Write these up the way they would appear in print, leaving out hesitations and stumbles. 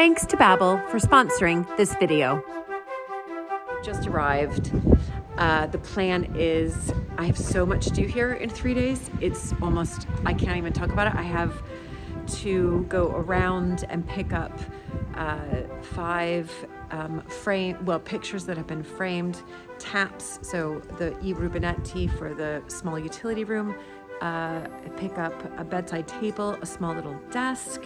Thanks to Babbel for sponsoring this video. Just arrived. The plan is I have so much to do here in 3 days. It's almost, I can't even talk about it. I have to go around and pick up 5 pictures that have been framed, taps, so the e-rubinetti for the small utility room, pick up a bedside table, a small little desk,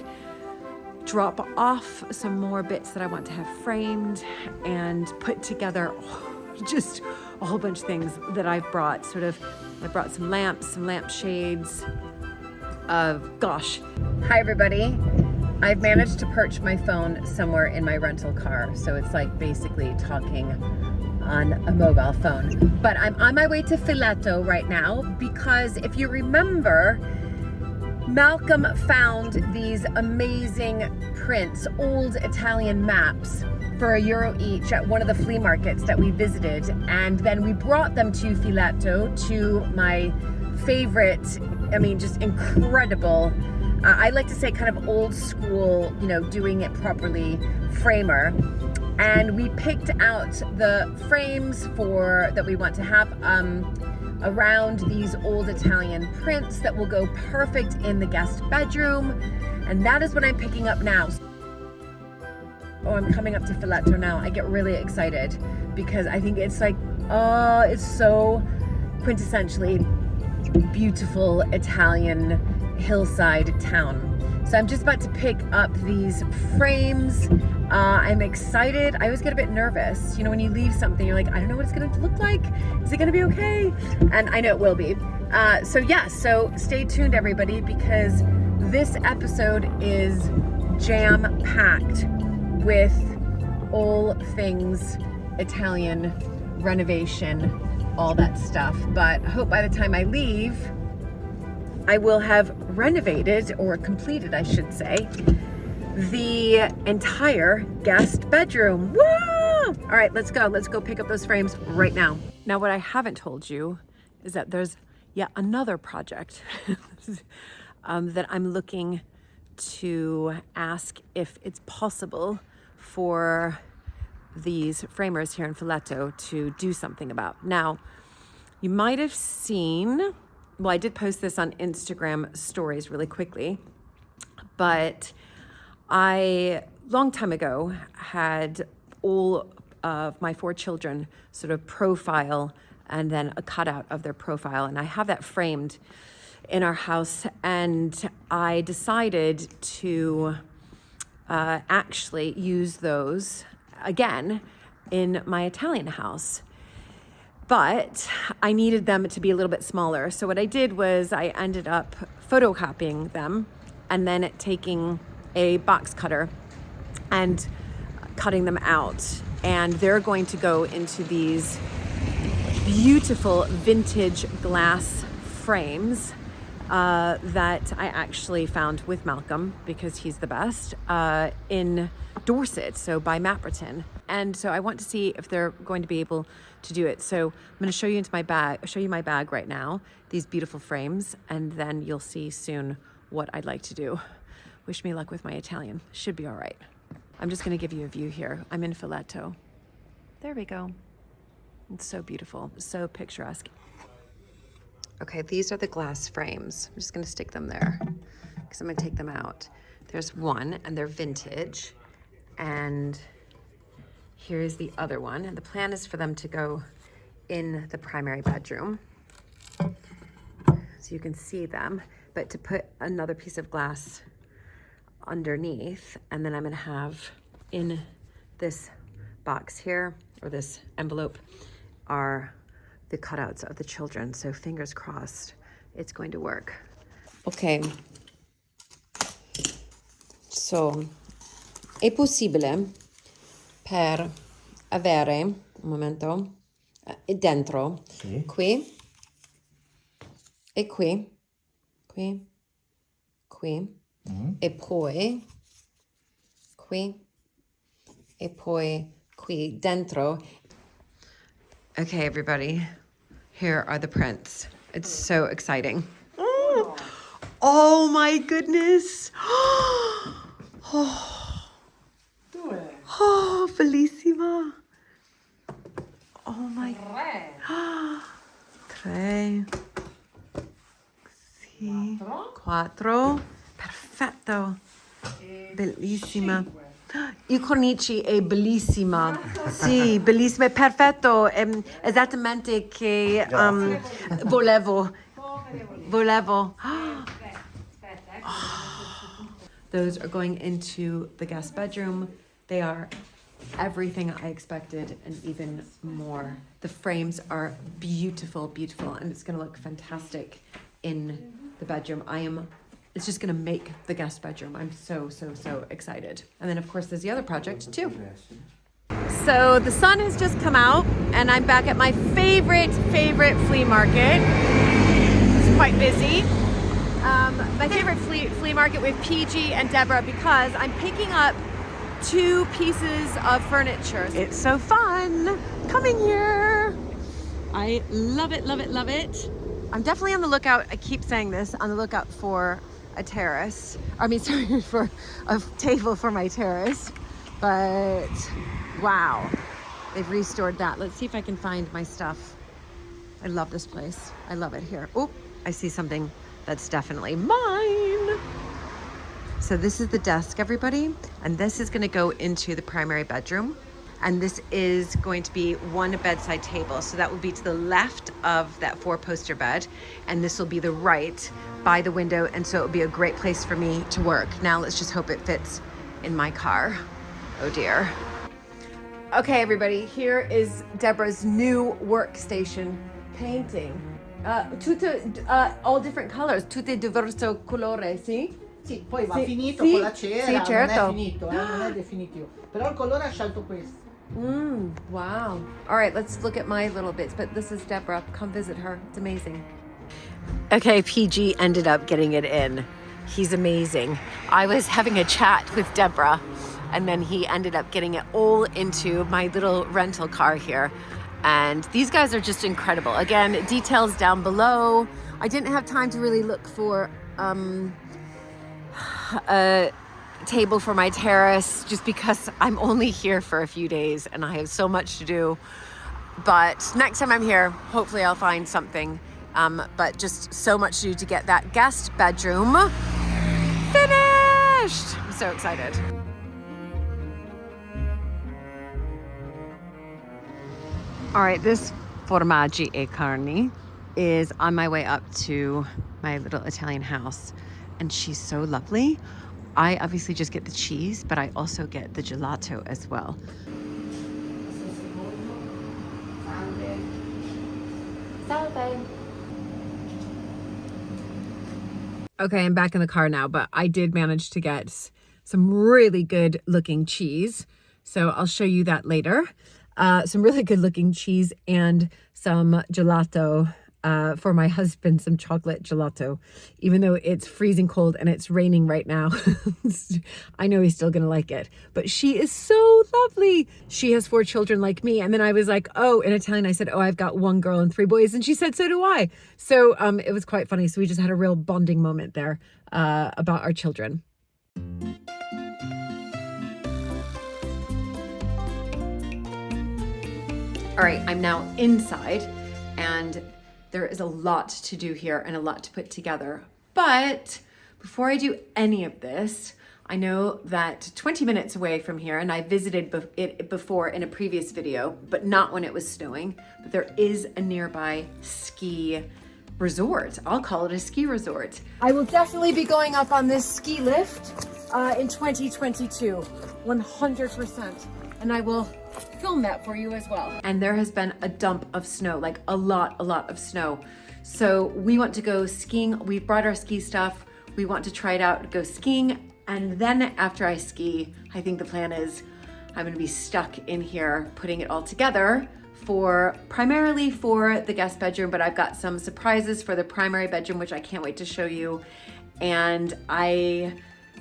drop off some more bits that I want to have framed, and put together just a whole bunch of things that I've brought. I brought some lamps, some lampshades. Gosh. Hi everybody. I've managed to perch my phone somewhere in my rental car, so it's like basically talking on a mobile phone. But I'm on my way to Filetto right now because if you remember, Malcolm found these amazing prints, old Italian maps for €1 each at one of the flea markets that we visited. And then we brought them to Filetto, to my favorite, just incredible, I like to say kind of old school, doing it properly, framer. And we picked out the frames that we want to have around these old Italian prints that will go perfect in the guest bedroom. And that is what I'm picking up now. Oh, I'm coming up to Filetto now. I get really excited because I think it's like, it's so quintessentially beautiful Italian hillside town. So I'm just about to pick up these frames. I'm excited. I always get a bit nervous. When you leave something, you're like, I don't know what it's gonna look like. Is it gonna be okay? And I know it will be. So stay tuned everybody, because this episode is jam-packed with all things Italian, renovation, all that stuff. But I hope by the time I leave, I will have renovated, or completed, I should say, the entire guest bedroom. Woo! All right, let's go. Let's go pick up those frames right now. Now, what I haven't told you is that there's yet another project that I'm looking to ask if it's possible for these framers here in Filetto to do something about. Now, you might have seen, I did post this on Instagram stories really quickly, but I, long time ago, had all of my 4 children sort of profile and then a cutout of their profile. And I have that framed in our house. And I decided to actually use those again in my Italian house. But I needed them to be a little bit smaller. So what I did was I ended up photocopying them and then taking a box cutter and cutting them out. And they're going to go into these beautiful vintage glass frames that I actually found with Malcolm, because he's the best, in Dorset, so by Mapperton. And so I want to see if they're going to be able to do it. So I'm going to show you my bag right now, these beautiful frames, and then you'll see soon what I'd like to do. Wish me luck with my Italian. Should be all right. I'm just going to give you a view here. I'm in Filetto. There we go. It's so beautiful, so picturesque. Okay, these are the glass frames. I'm just going to stick them there because I'm going to take them out. There's one, and they're vintage. And here's the other one. And the plan is for them to go in the primary bedroom, so you can see them, but to put another piece of glass underneath. And then I'm going to have in this box here, or this envelope, are the cutouts of the children. So fingers crossed it's going to work. Okay. So è possibile per avere, un momento, dentro, sì, qui e qui, e poi qui e poi qui dentro. Okay, everybody, here are the prints. It's so exciting. Oh my goodness. Oh, bellissima. Oh my. 3. Sì. 4. Perfetto. Bellissima. Il cornici è bellissima. Sì, bellissima. È perfetto. È esattamente che volevo. Those are going into the guest bedroom. They are everything I expected and even more. The frames are beautiful, beautiful, and it's gonna look fantastic in the bedroom. It's just gonna make the guest bedroom. I'm so excited. And then of course there's the other project too. So the sun has just come out and I'm back at my favorite flea market. It's quite busy. My favorite flea market with PG and Deborah because I'm picking up 2 pieces of furniture. It's so fun coming here. I love it. I'm definitely on the lookout, I keep saying this, on the lookout for a terrace. For a table for my terrace. But wow, they've restored that. Let's see if I can find my stuff. I love this place. I love it here. Oh, I see something that's definitely mine. So this is the desk, everybody, and this is going to go into the primary bedroom, and this is going to be 1 bedside table, so that will be to the left of that 4-poster bed, and this will be the right by the window, and so it will be a great place for me to work. Now let's just hope it fits in my car. Oh dear. Okay, everybody, here is Deborah's new workstation painting. All different colors, tutte diverso colore, sì? Sì, poi va finito con la cera, sì, certo. Non è finito, non è definitivo. Però il colore ha scelto questo. Wow. All right, let's look at my little bits, but this is Deborah. Come visit her. It's amazing. Okay, PG ended up getting it in. He's amazing. I was having a chat with Deborah, and then he ended up getting it all into my little rental car here. And these guys are just incredible. Again, details down below. I didn't have time to really look for a table for my terrace just because I'm only here for a few days and I have so much to do. But next time I'm here, hopefully I'll find something. But just so much to do to get that guest bedroom finished. I'm so excited. All right, this formaggi e carni is on my way up to my little Italian house, and she's so lovely. I obviously just get the cheese, but I also get the gelato as well. Salve. Okay, I'm back in the car now, but I did manage to get some really good looking cheese. So I'll show you that later. Some really good looking cheese and some gelato for my husband, some chocolate gelato, even though it's freezing cold and it's raining right now. I know he's still gonna like it, but she is so lovely. She has 4 children like me. And then I was like, oh, in Italian, I said, oh, I've got 1 girl and 3 boys. And she said, so do I. So it was quite funny. So we just had a real bonding moment there about our children. All right, I'm now inside and there is a lot to do here and a lot to put together. But before I do any of this, I know that 20 minutes away from here, and I visited it before in a previous video, but not when it was snowing, but there is a nearby ski resort. I'll call it a ski resort. I will definitely be going up on this ski lift in 2022, 100%. And I will film that for you as well. And there has been a dump of snow, like a lot of snow. So we want to go skiing. We brought our ski stuff. We want to try it out, go skiing. And then after I ski, I think the plan is I'm gonna be stuck in here putting it all together primarily for the guest bedroom, but I've got some surprises for the primary bedroom, which I can't wait to show you. And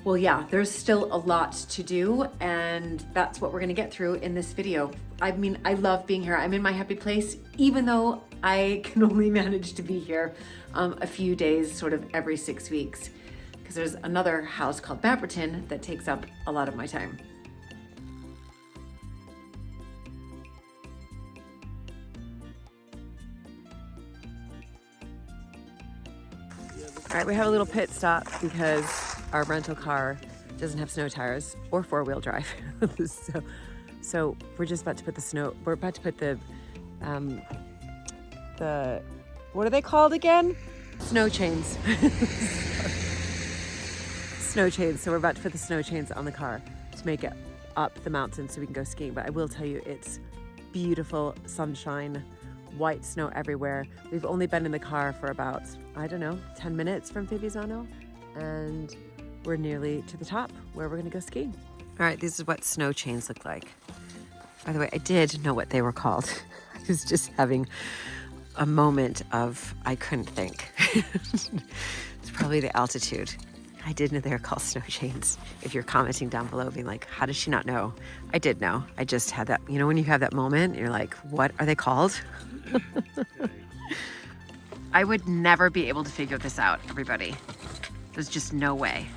well, yeah, there's still a lot to do, and that's what we're gonna get through in this video. I mean, I love being here. I'm in my happy place, even though I can only manage to be here a few days, sort of every 6 weeks, because there's another house called Bamberton that takes up a lot of my time. All right, we have a little pit stop because our rental car doesn't have snow tires or four-wheel drive. So we're just about to put we're about to put the what are they called again? Snow chains. Snow chains. So we're about to put the snow chains on the car to make it up the mountain so we can go skiing. But I will tell you, it's beautiful sunshine, white snow everywhere. We've only been in the car for about, I don't know, 10 minutes from Fivizzano, and we're nearly to the top where we're gonna go skiing. All right, this is what snow chains look like. By the way, I did know what they were called. I was just having a moment of, I couldn't think. It's probably the altitude. I did know they were called snow chains. If you're commenting down below being like, how does she not know? I did know. I just had that, you know, when you have that moment, you're like, what are they called? I would never be able to figure this out, everybody. There's just no way.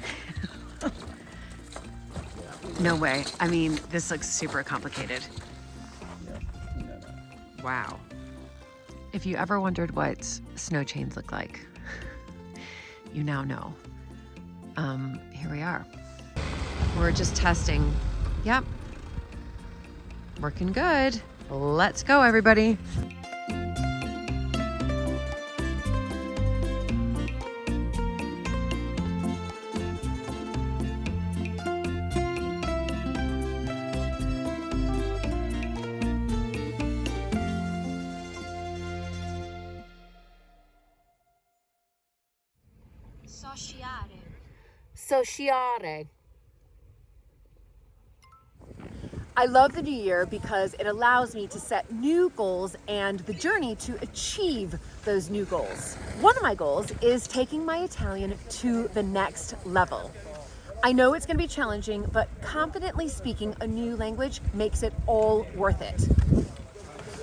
No way. I mean, this looks super complicated. Wow. If you ever wondered what snow chains look like, you now know. Here we are. We're just testing. Yep. Working good. Let's go, everybody. Sociare. I love the new year because it allows me to set new goals and the journey to achieve those new goals. One of my goals is taking my Italian to the next level. I know it's going to be challenging, but confidently speaking a new language makes it all worth it.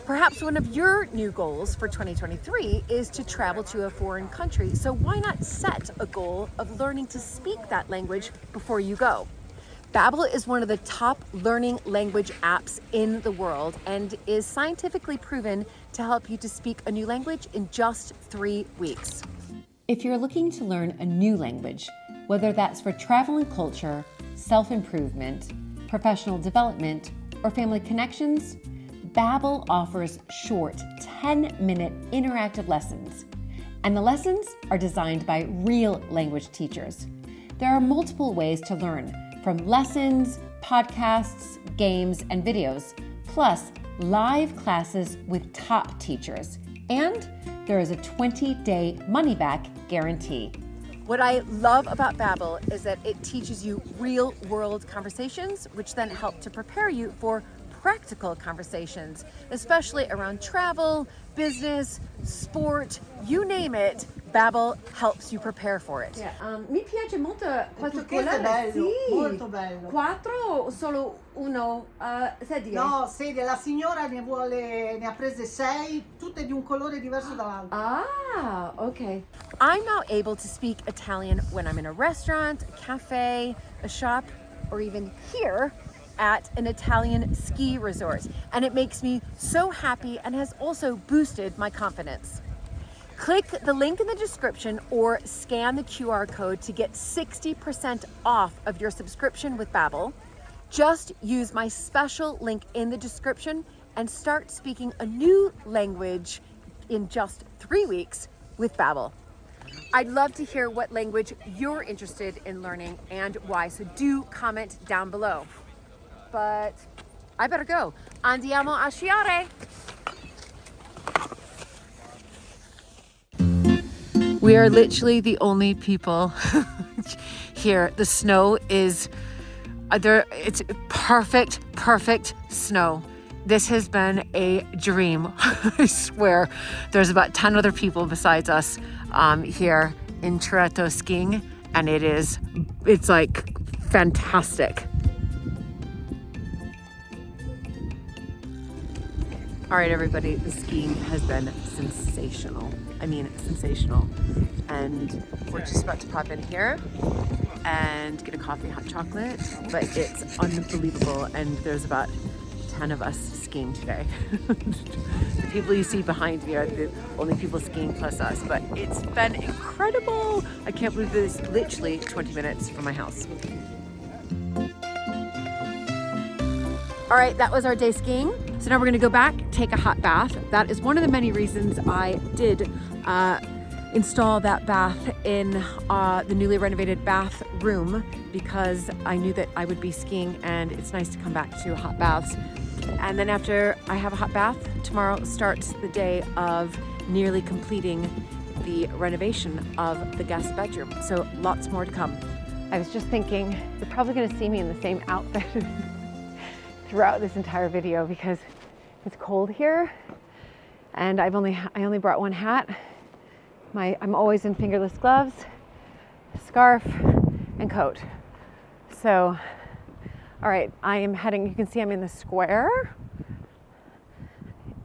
Perhaps one of your new goals for 2023 is to travel to a foreign country, so why not set a goal of learning to speak that language before you go? Babbel is one of the top learning language apps in the world and is scientifically proven to help you to speak a new language in just 3 weeks. If you're looking to learn a new language, whether that's for travel and culture, self-improvement, professional development, or family connections, Babbel offers short 10-minute interactive lessons, and the lessons are designed by real language teachers. There are multiple ways to learn, from lessons, podcasts, games, and videos, plus live classes with top teachers. And there is a 20-day money-back guarantee. What I love about Babbel is that it teaches you real-world conversations, which then help to prepare you for practical conversations, especially around travel, business, sport, you name it. Babbel helps you prepare for it. Yeah, mi piace molto questo turchese è colore. bello, Sì. molto bello. 4 o solo uno? Sedie? No, sedie, la signora ne ha prese 6, tutte di un colore diverso dall'altro. Ah, okay. I'm now able to speak Italian when I'm in a restaurant, a cafe, a shop, or even here at an Italian ski resort. And it makes me so happy and has also boosted my confidence. Click the link in the description or scan the QR code to get 60% off of your subscription with Babbel. Just use my special link in the description and start speaking a new language in just 3 weeks with Babbel. I'd love to hear what language you're interested in learning and why, so do comment down below. But I better go. Andiamo a sciare. We are literally the only people here. The snow is there. It's perfect snow. This has been a dream. I swear. There's about 10 other people besides us here in Trento skiing, and it's like fantastic. All right, everybody, the skiing has been sensational. I mean, sensational. And we're just about to pop in here and get a coffee, hot chocolate, but it's unbelievable. And there's about 10 of us skiing today. The people you see behind me are the only people skiing plus us, but it's been incredible. I can't believe this is literally 20 minutes from my house. All right, that was our day skiing. So now we're gonna go back, take a hot bath. That is one of the many reasons I did install that bath in the newly renovated bathroom, because I knew that I would be skiing and it's nice to come back to hot baths. And then after I have a hot bath, tomorrow starts the day of nearly completing the renovation of the guest bedroom. So lots more to come. I was just thinking, you're probably gonna see me in the same outfit throughout this entire video because it's cold here and I only brought one hat. I'm always in fingerless gloves, scarf, and coat. So, all right, I am heading, you can see I'm in the square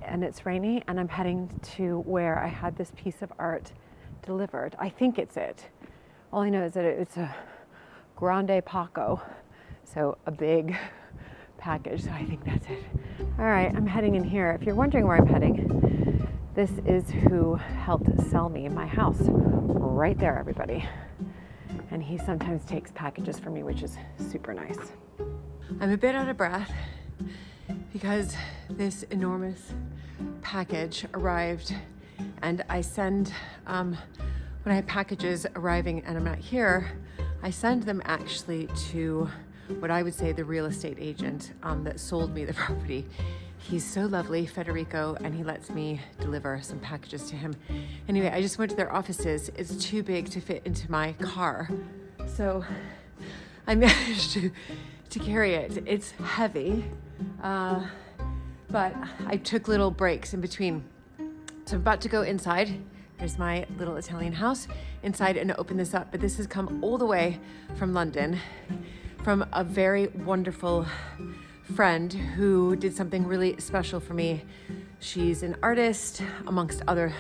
and it's rainy and I'm heading to where I had this piece of art delivered. I think it's it. All I know is that it's a grande Paco, so a big package, so I think that's it. All right, I'm heading in here. If you're wondering where I'm heading, this is who helped sell me my house. Right there, everybody. And he sometimes takes packages for me, which is super nice. I'm a bit out of breath because this enormous package arrived, and I send, when I have packages arriving and I'm not here, I send them actually to what I would say the real estate agent that sold me the property. He's so lovely, Federico, and he lets me deliver some packages to him. Anyway, I just went to their offices. It's too big to fit into my car. So I managed to carry it. It's heavy, but I took little breaks in between. So I'm about to go inside. There's my little Italian house inside and open this up, but this has come all the way from London, from a very wonderful friend who did something really special for me. She's an artist, amongst other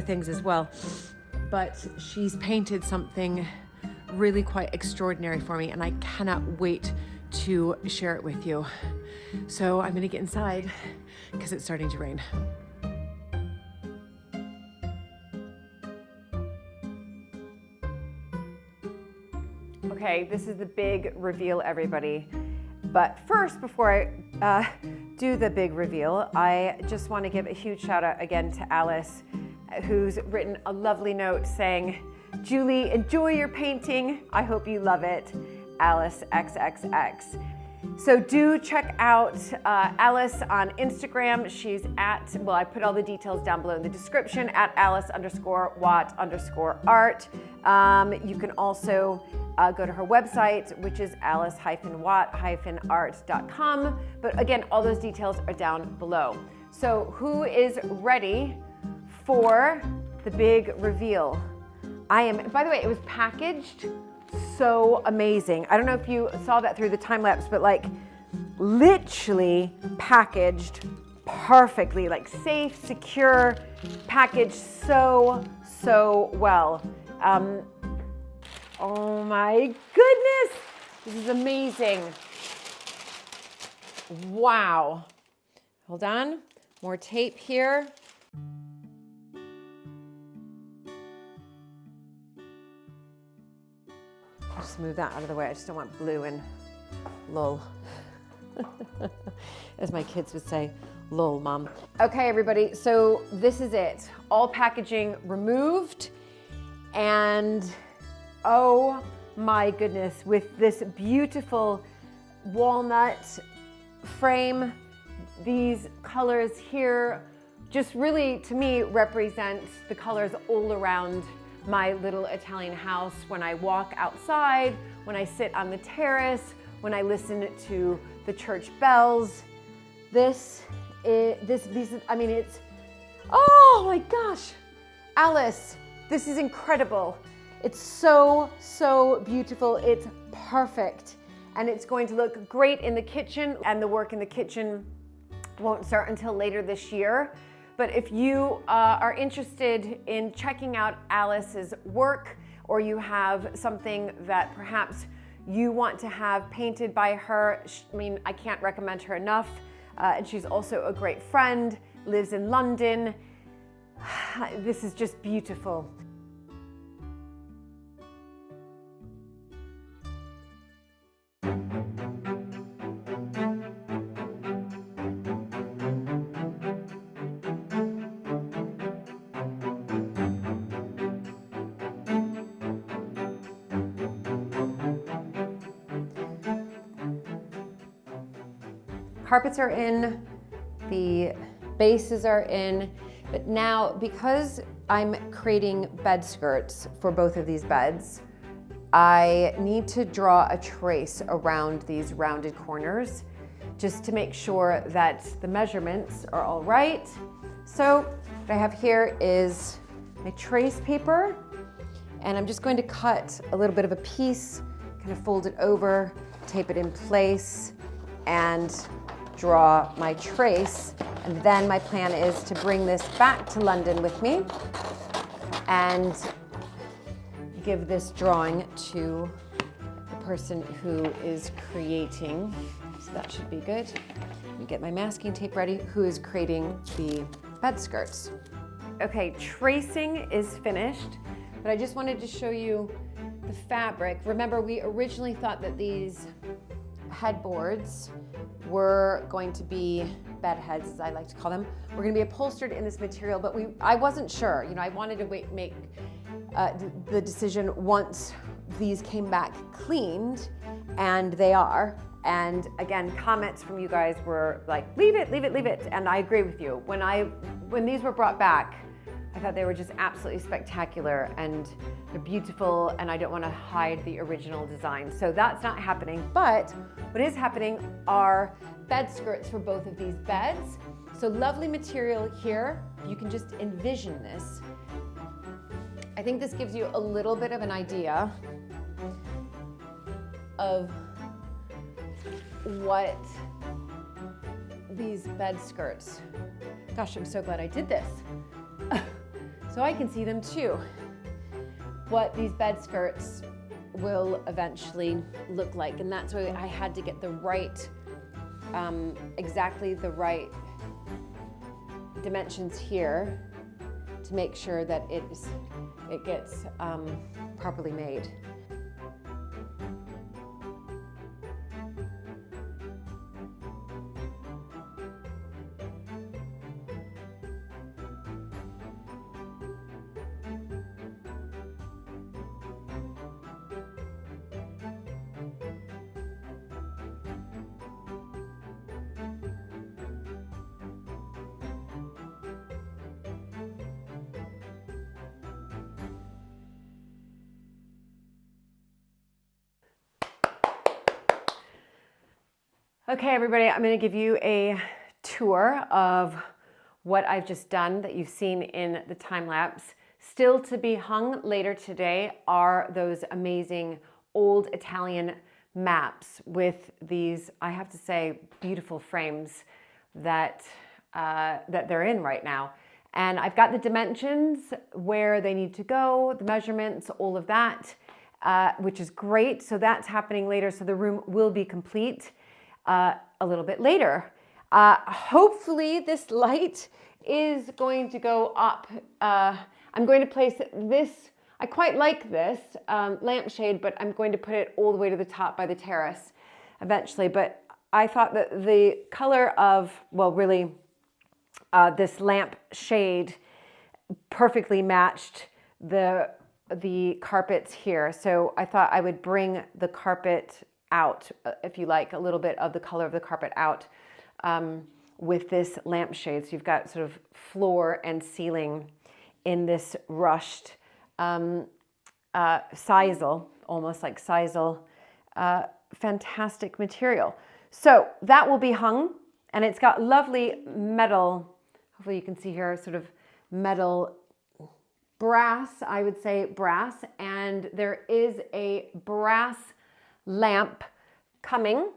things as well, but she's painted something really quite extraordinary for me, and I cannot wait to share it with you. So I'm gonna get inside because it's starting to rain. Okay, this is the big reveal, everybody. But first, before I do the big reveal, I just want to give a huge shout out again to Alice, who's written a lovely note saying, "Julie, enjoy your painting. I hope you love it. Alice XXX." So do check out Alice on Instagram. She's at, well, I put all the details down below in the description, at Alice_Watt_art. You can also go to her website, which is alice-watt-art.com. But again, all those details are down below. So who is ready for the big reveal? I am, by the way, it was packaged so amazing. I don't know if you saw that through the time lapse, but like literally packaged perfectly, like safe, secure, packaged so well. Oh my goodness, this is amazing. Wow. Hold on, more tape here. I'll just move that out of the way. I just don't want blue and lol. As my kids would say, lol, mom. Okay, everybody, so this is it. All packaging removed, and oh my goodness, with this beautiful walnut frame, these colors here just really, to me, represent the colors all around my little Italian house. When I walk outside, when I sit on the terrace, when I listen to the church bells, it's, oh my gosh, Alice, this is incredible. It's so beautiful. It's perfect. And it's going to look great in the kitchen, and the work in the kitchen won't start until later this year. But if you are interested in checking out Alice's work, or you have something that perhaps you want to have painted by her, I mean, I can't recommend her enough. And she's also a great friend, lives in London. This is just beautiful. Carpets are in, the bases are in, but now because I'm creating bed skirts for both of these beds, I need to draw a trace around these rounded corners just to make sure that the measurements are all right. So what I have here is my trace paper, and I'm just going to cut a little bit of a piece, kind of fold it over, tape it in place, and draw my trace. And then my plan is to bring this back to London with me and give this drawing to the person who is creating, so that should be good. Let me get my masking tape ready, who is creating the bed skirts. Okay, tracing is finished, but I just wanted to show you the fabric. Remember, we originally thought that these headboards were going to be bed heads, as I like to call them. We're going to be upholstered in this material, but I wasn't sure. You know, I wanted to make the decision once these came back cleaned, and they are. And again, comments from you guys were like, leave it, leave it, leave it. And I agree with you. When these were brought back, I thought they were just absolutely spectacular, and they're beautiful, and I don't want to hide the original design. So that's not happening. But what is happening are bed skirts for both of these beds. So lovely material here. You can just envision this. I think this gives you a little bit of an idea of what these bed skirts, gosh, I'm so glad I did this. So I can see them too. What these bed skirts will eventually look like. And that's why I had to get the right, exactly the right dimensions here to make sure that it gets properly made. Okay, everybody, I'm going to give you a tour of what I've just done that you've seen in the time lapse. Still to be hung later today are those amazing old Italian maps with these, I have to say, beautiful frames that they're in right now. And I've got the dimensions where they need to go, the measurements, all of that, which is great. So that's happening later. So the room will be complete a little bit later. Hopefully this light is going to go up. I'm going to place this, I quite like this lampshade, but I'm going to put it all the way to the top by the terrace eventually. But I thought that the color of, well, really this lamp shade perfectly matched the carpets here. So I thought I would bring the carpet out, if you like, a little bit of the color of the carpet out with this lampshade. So you've got sort of floor and ceiling in this rushed sisal, almost like sisal, fantastic material. So that will be hung, and it's got lovely metal, hopefully you can see here, sort of metal brass, I would say brass, and there is a brass lamp coming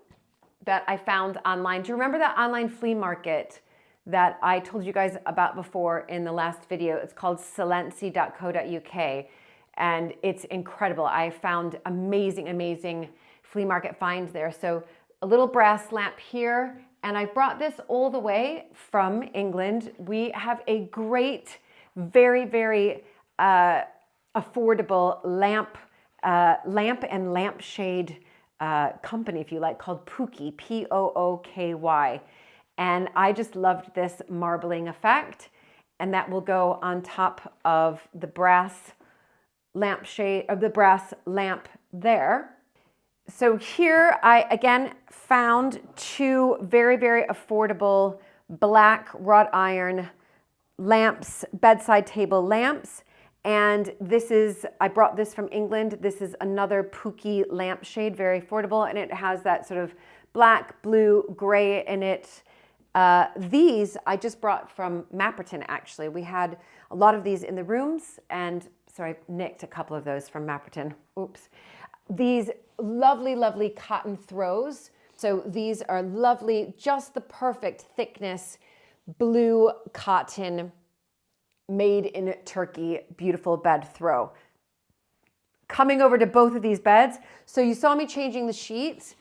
that I found online. Do you remember that online flea market that I told you guys about before in the last video? It's called silenzi.co.uk, and it's incredible. I found amazing flea market find there. So a little brass lamp here, and I brought this all the way from England. We have a great, very, very affordable lamp and lampshade company, if you like, called Pooky, P-O-O-K-Y. And I just loved this marbling effect, and that will go on top of the brass lampshade, of the brass lamp there. So here I again found two very, very affordable black wrought iron lamps, bedside table lamps. And this is, I brought this from England. This is another Pooky lampshade, very affordable, and it has that sort of black, blue, gray in it. These I just brought from Mapperton, actually. We had a lot of these in the rooms, and so I nicked a couple of those from Mapperton. Oops. These lovely, lovely cotton throws. So these are lovely, just the perfect thickness, blue cotton, made in Turkey, beautiful bed throw. Coming over to both of these beds. So you saw me changing the sheets.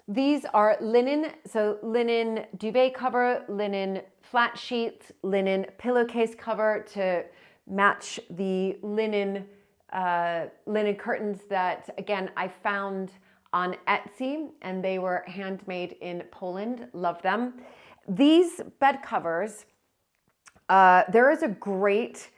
These are linen, so linen duvet cover, linen flat sheets, linen pillowcase cover to match the linen curtains that, again, I found on Etsy, and they were handmade in Poland. Love them. These bed covers, there is a great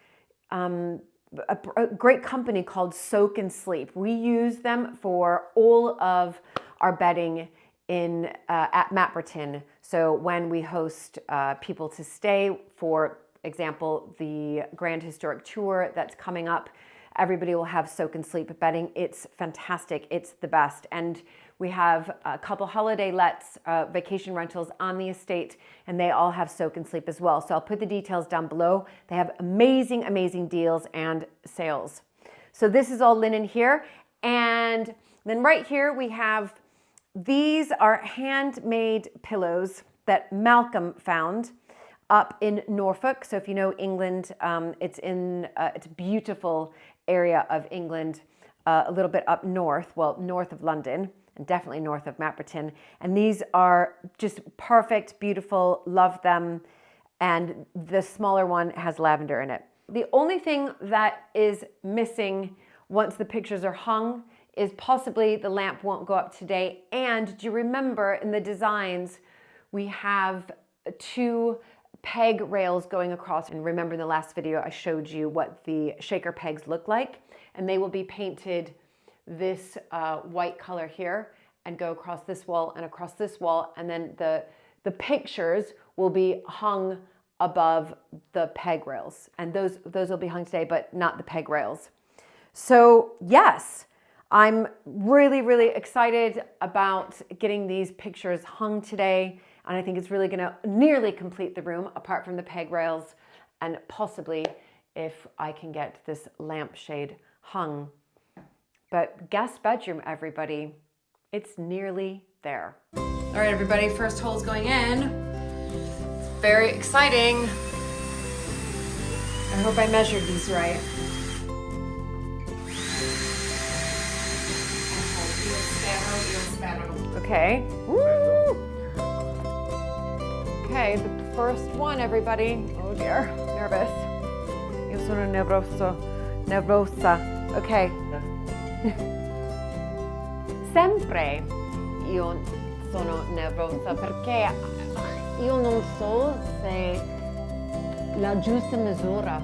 company called Soak and Sleep. We use them for all of our bedding in at Mapperton. So when we host people to stay, for example, the Grand Historic Tour that's coming up, everybody will have Soak and Sleep bedding. It's fantastic. It's the best. And we have a couple holiday lets, vacation rentals on the estate, and they all have Soak and Sleep as well. So I'll put the details down below. They have amazing, amazing deals and sales. So this is all linen here. And then right here we have, these are handmade pillows that Malcolm found up in Norfolk. So if you know England, it's a beautiful area of England, a little bit up north, well, north of London, and definitely north of Mapperton. And these are just perfect, beautiful, love them. And the smaller one has lavender in it. The only thing that is missing once the pictures are hung is possibly the lamp won't go up today. And do you remember in the designs, we have two peg rails going across. And remember in the last video, I showed you what the shaker pegs look like, and they will be painted this white color here and go across this wall and across this wall. And then the pictures will be hung above the peg rails. And those will be hung today, but not the peg rails. So yes, I'm really, really excited about getting these pictures hung today. And I think it's really gonna nearly complete the room apart from the peg rails, and possibly if I can get this lampshade hung. But guest bedroom, everybody, it's nearly there. All right, everybody, first hole's going in. Very exciting. I hope I measured these right. Okay. Woo! Okay, the first one, everybody. Oh dear, nervous. Io sono nervosa. Okay. Sempre io sono nervosa perché io non so se la giusta misura.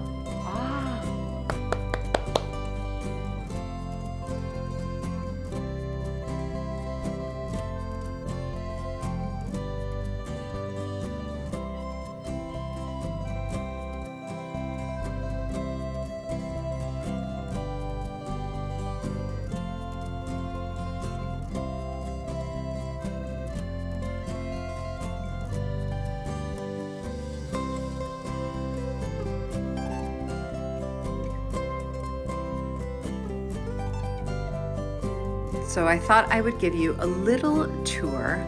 So I thought I would give you a little tour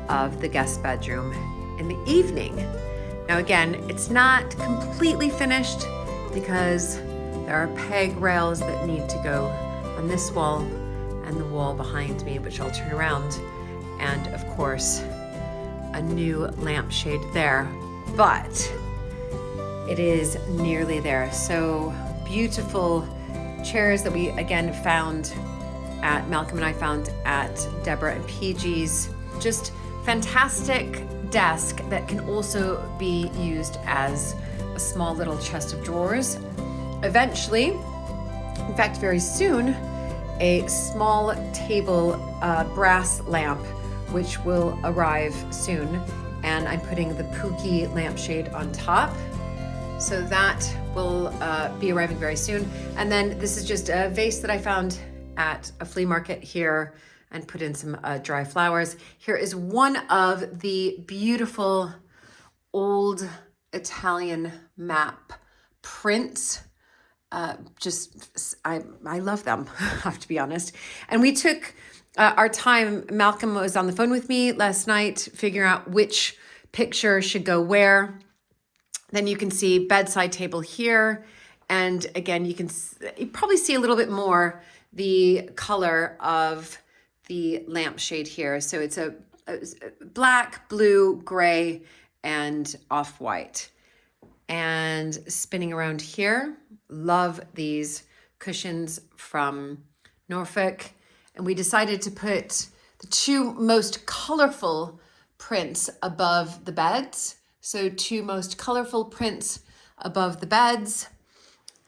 of the guest bedroom in the evening. Now again, it's not completely finished because there are peg rails that need to go on this wall and the wall behind me, which I'll turn around. And of course, a new lampshade there, but it is nearly there. So beautiful chairs that we again found at, Malcolm and I found at Deborah and PG's. Just fantastic desk that can also be used as a small little chest of drawers. Eventually, in fact, very soon, a small table brass lamp, which will arrive soon. And I'm putting the Pookie lampshade on top. So that will be arriving very soon. And then this is just a vase that I found at a flea market here and put in some dry flowers. Here is one of the beautiful old Italian map prints. I love them, I have to be honest. And we took our time. Malcolm was on the phone with me last night, figuring out which picture should go where. Then you can see bedside table here. And again, you probably see a little bit more the color of the lampshade here. So it's a black, blue, gray, and off-white. And spinning around here, love these cushions from Norfolk. And we decided to put the two most colorful prints above the beds. So two most colorful prints above the beds.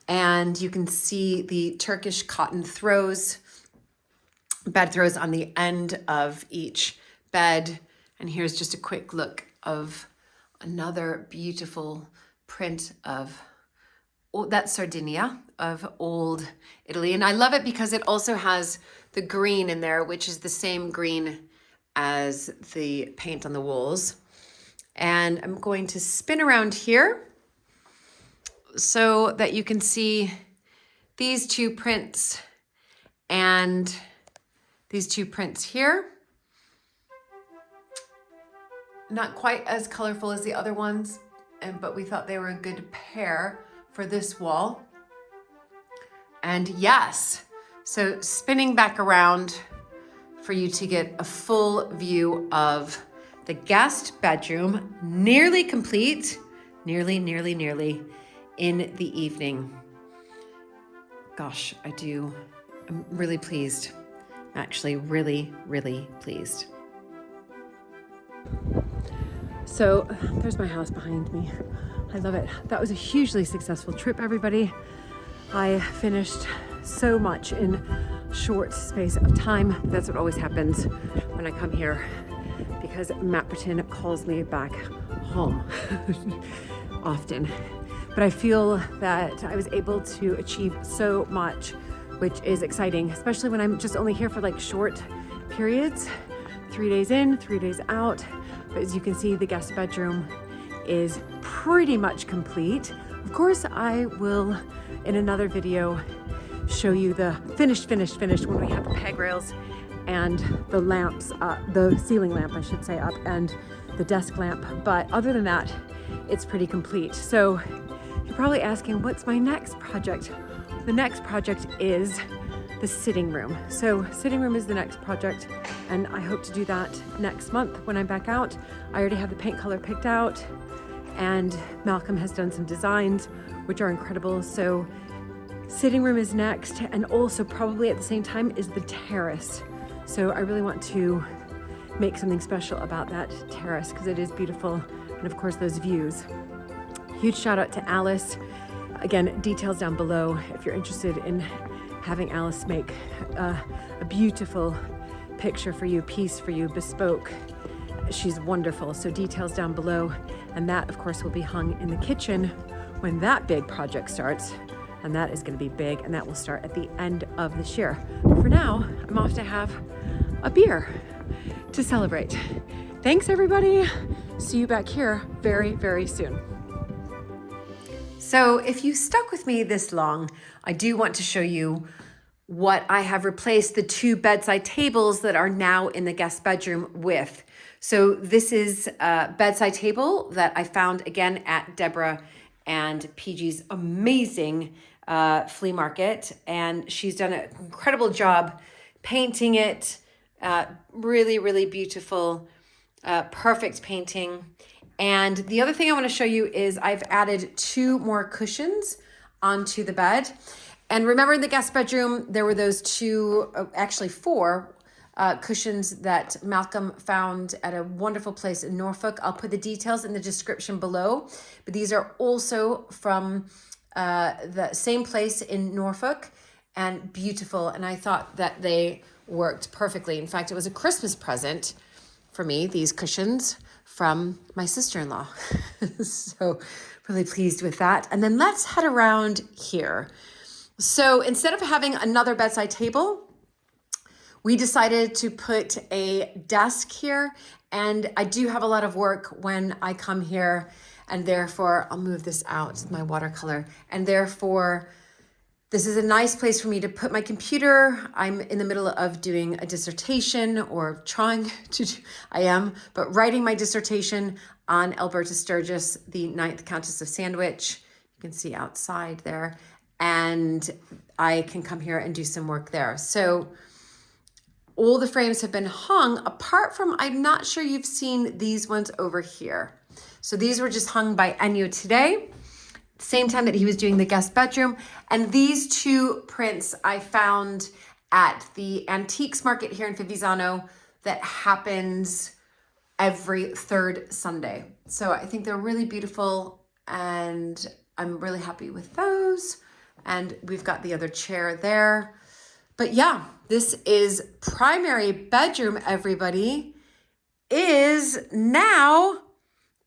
And you can see the Turkish cotton throws, bed throws on the end of each bed. And here's just a quick look of another beautiful print of, that's Sardinia, of old Italy. And I love it because it also has the green in there, which is the same green as the paint on the walls. And I'm going to spin around here so that you can see these two prints and these two prints here. Not quite as colorful as the other ones, but we thought they were a good pair for this wall. And yes, so spinning back around for you to get a full view of the guest bedroom, nearly complete, nearly in the evening. Gosh, I'm really pleased. Actually, really pleased. So there's my house behind me. I love it. That was a hugely successful trip, everybody. I finished so much in a short space of time. That's what always happens when I come here, because Mapperton calls me back home often. But I feel that I was able to achieve so much, which is exciting, especially when I'm just only here for like short periods, 3 days in, 3 days out. But as you can see, the guest bedroom is pretty much complete. Of course, I will, in another video, show you the finished when we have the peg rails and the lamps, the ceiling lamp, I should say, up, and the desk lamp. But other than that, it's pretty complete. So you're probably asking, what's my next project? The next project is the sitting room. So sitting room is the next project, and I hope to do that next month when I'm back out. I already have the paint color picked out, and Malcolm has done some designs, which are incredible. So sitting room is next, and also probably at the same time is the terrace. So I really want to make something special about that terrace because it is beautiful, and of course those views. Huge shout out to Alice. Again, details down below if you're interested in having Alice make a beautiful picture for you, piece for you, bespoke. She's wonderful. So details down below. And that, of course, will be hung in the kitchen when that big project starts. And that is going to be big, and that will start at the end of this year. But for now, I'm off to have a beer to celebrate. Thanks, everybody. See you back here very soon. So if you stuck with me this long, I do want to show you what I have replaced the two bedside tables that are now in the guest bedroom with. So this is a bedside table that I found again at Deborah and PG's amazing flea market. And she's done an incredible job painting it. Really, really beautiful, perfect painting. And the other thing I want to show you is I've added 2 more cushions onto the bed. And remember in the guest bedroom, there were those 2, actually 4 cushions that Malcolm found at a wonderful place in Norfolk. I'll put the details in the description below, but these are also from the same place in Norfolk and beautiful. And I thought that they worked perfectly. In fact, it was a Christmas present for me, these cushions from my sister-in-law. So really pleased with that. And then let's head around here. So instead of having another bedside table, we decided to put a desk here, and I do have a lot of work when I come here, and therefore I'll move this out, my watercolor, and therefore this is a nice place for me to put my computer. I'm in the middle of doing a dissertation, or trying to do, but writing my dissertation on Alberta Sturgis, the 9th Countess of Sandwich. You can see outside there, and I can come here and do some work there. So all the frames have been hung, apart from, I'm not sure you've seen these ones over here. So these were just hung by Ennio today, same time that he was doing the guest bedroom. And these 2 prints I found at the antiques market here in Fivizzano that happens every 3rd Sunday. So I think they're really beautiful, and I'm really happy with those. And we've got the other chair there. But yeah, this is primary bedroom, everybody, is now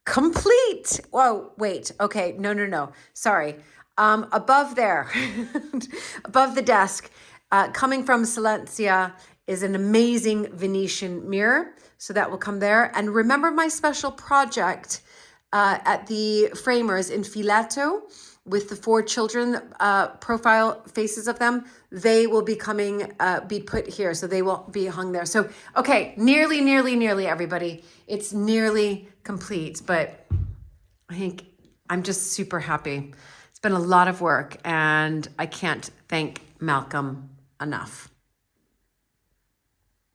complete. Whoa, wait. Okay. No. Sorry. Above there, above the desk, coming from Silencia, is an amazing Venetian mirror. So that will come there. And remember my special project at the Framers in Fileto with the 4 children, profile faces of them. They will be coming, be put here. So they will be hung there. So, okay, nearly, everybody. It's nearly complete, but I think I'm just super happy. It's been a lot of work, and I can't thank Malcolm enough.